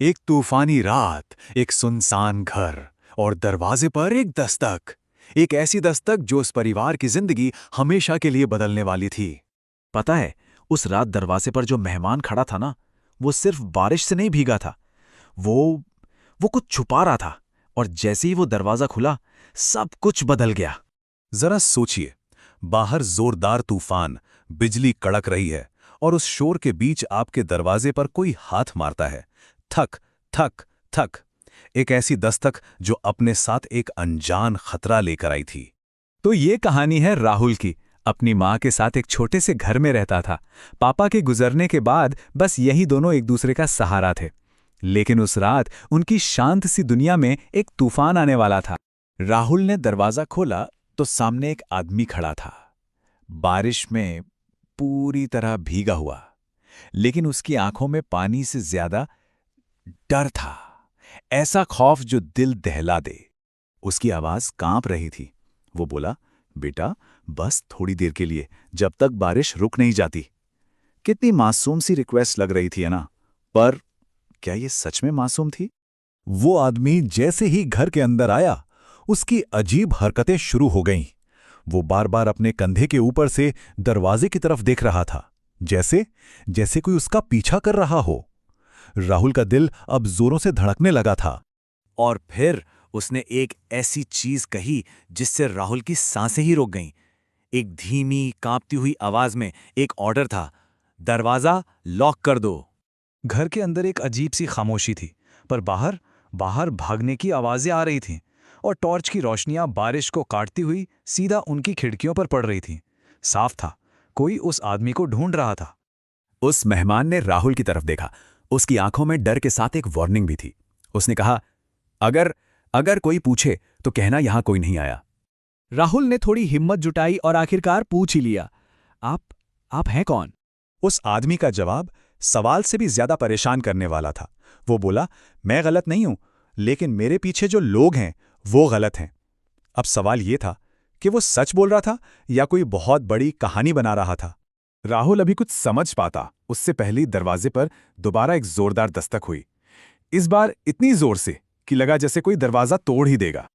एक तूफानी रात, एक सुनसान घर और दरवाजे पर एक दस्तक। एक ऐसी दस्तक जो उस परिवार की जिंदगी हमेशा के लिए बदलने वाली थी। पता है, उस रात दरवाजे पर जो मेहमान खड़ा था ना, वो सिर्फ बारिश से नहीं भीगा था। वो वो कुछ छुपा रहा था। और जैसे ही वो दरवाजा खुला, सब कुछ बदल गया। जरा सोचिए, बाहर जोरदार तूफान, बिजली कड़क रही है और उस शोर के बीच आपके दरवाजे पर कोई हाथ मारता है। थक थक थक। एक ऐसी दस्तक जो अपने साथ एक अनजान खतरा लेकर आई थी। तो ये कहानी है राहुल की। अपनी माँ के साथ एक छोटे से घर में रहता था। पापा के गुजरने के बाद बस यही दोनों एक दूसरे का सहारा थे। लेकिन उस रात उनकी शांत सी दुनिया में एक तूफान आने वाला था। राहुल ने दरवाजा खोला तो सामने एक आदमी खड़ा था, बारिश में पूरी तरह भीगा हुआ। लेकिन उसकी आंखों में पानी से ज्यादा डर था, ऐसा खौफ जो दिल दहला दे। उसकी आवाज कांप रही थी। वो बोला, बेटा, बस थोड़ी देर के लिए, जब तक बारिश रुक नहीं जाती। कितनी मासूम सी रिक्वेस्ट लग रही थी, है ना? पर क्या ये सच में मासूम थी? वो आदमी जैसे ही घर के अंदर आया, उसकी अजीब हरकतें शुरू हो गईं। वो बार बार अपने कंधे के ऊपर से दरवाजे की तरफ देख रहा था, जैसे जैसे कोई उसका पीछा कर रहा हो। राहुल का दिल अब जोरों से धड़कने लगा था। और फिर उसने एक ऐसी चीज कही जिससे राहुल की सांसें ही रुक गईं। एक धीमी, कांपती हुई आवाज में एक ऑर्डर था, दरवाजा लॉक कर दो। घर के अंदर एक अजीब सी खामोशी थी, पर बाहर बाहर भागने की आवाजें आ रही थीं और टॉर्च की रोशनियां बारिश को काटती हुई सीधा उनकी खिड़कियों पर पड़ रही थीं। साफ था, कोई उस आदमी को ढूंढ रहा था। उस मेहमान ने राहुल की तरफ देखा। उसकी आंखों में डर के साथ एक वार्निंग भी थी। उसने कहा, अगर अगर कोई पूछे तो कहना यहां कोई नहीं आया। राहुल ने थोड़ी हिम्मत जुटाई और आखिरकार पूछ ही लिया, आप हैं कौन? उस आदमी का जवाब सवाल से भी ज्यादा परेशान करने वाला था। वो बोला, मैं गलत नहीं हूं, लेकिन मेरे पीछे जो लोग हैं वो गलत हैं। अब सवाल ये था कि वो सच बोल रहा था या कोई बहुत बड़ी कहानी बना रहा था। राहुल अभी कुछ समझ पाता उससे पहले ही दरवाजे पर दोबारा एक जोरदार दस्तक हुई। इस बार इतनी जोर से कि लगा जैसे कोई दरवाजा तोड़ ही देगा।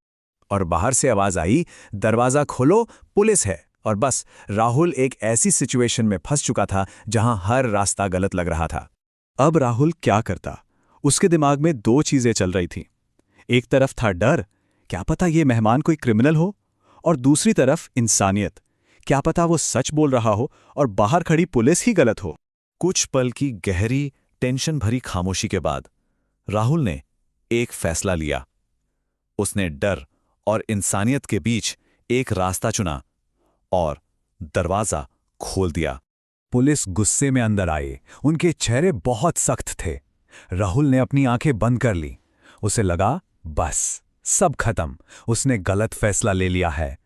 और बाहर से आवाज आई, दरवाजा खोलो, पुलिस है। और बस राहुल एक ऐसी सिचुएशन में फंस चुका था जहां हर रास्ता गलत लग रहा था। अब राहुल क्या करता? उसके दिमाग में दो चीजें चल रही थीं। एक तरफ था डर, क्या पता ये मेहमान कोई क्रिमिनल हो, और दूसरी तरफ इंसानियत, क्या पता वो सच बोल रहा हो और बाहर खड़ी पुलिस ही गलत हो। कुछ पल की गहरी, टेंशन भरी खामोशी के बाद राहुल ने एक फैसला लिया। उसने डर और इंसानियत के बीच एक रास्ता चुना और दरवाजा खोल दिया। पुलिस गुस्से में अंदर आए। उनके चेहरे बहुत सख्त थे। राहुल ने अपनी आंखें बंद कर ली। उसे लगा, बस सब खत्म, उसने गलत फैसला ले लिया है।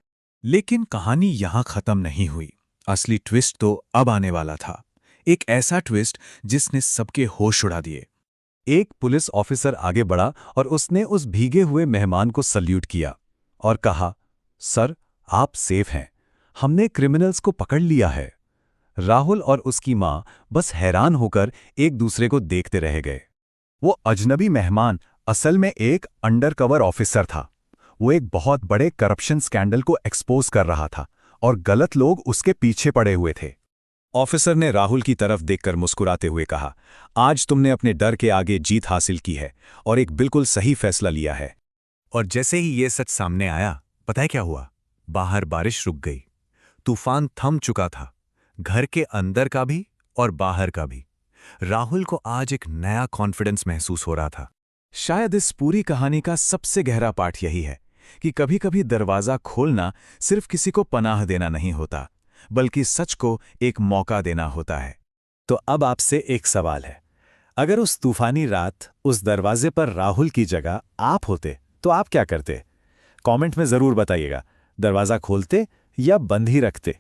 लेकिन कहानी यहां खत्म नहीं हुई। असली ट्विस्ट तो अब आने वाला था। एक ऐसा ट्विस्ट जिसने सबके होश उड़ा दिए। एक पुलिस ऑफिसर आगे बढ़ा और उसने उस भीगे हुए मेहमान को सल्यूट किया और कहा, सर, आप सेफ हैं, हमने क्रिमिनल्स को पकड़ लिया है। राहुल और उसकी मां बस हैरान होकर एक दूसरे को देखते रह गए। वो अजनबी मेहमान असल में एक अंडरकवर ऑफिसर था। वो एक बहुत बड़े करप्शन स्कैंडल को एक्सपोज कर रहा था और गलत लोग उसके पीछे पड़े हुए थे। ऑफिसर ने राहुल की तरफ देखकर मुस्कुराते हुए कहा, आज तुमने अपने डर के आगे जीत हासिल की है और एक बिल्कुल सही फैसला लिया है। और जैसे ही ये सच सामने आया, पता है क्या हुआ? बाहर बारिश रुक गई। तूफान थम चुका था, घर के अंदर का भी और बाहर का भी। राहुल को आज एक नया कॉन्फिडेंस महसूस हो रहा था। शायद इस पूरी कहानी का सबसे गहरा पाठ यही है कि कभी-कभी दरवाजा खोलना सिर्फ किसी को पनाह देना नहीं होता, बल्कि सच को एक मौका देना होता है। तो अब आपसे एक सवाल है, अगर उस तूफानी रात उस दरवाजे पर राहुल की जगह आप होते तो आप क्या करते? कमेंट में जरूर बताइएगा। दरवाजा खोलते या बंद ही रखते?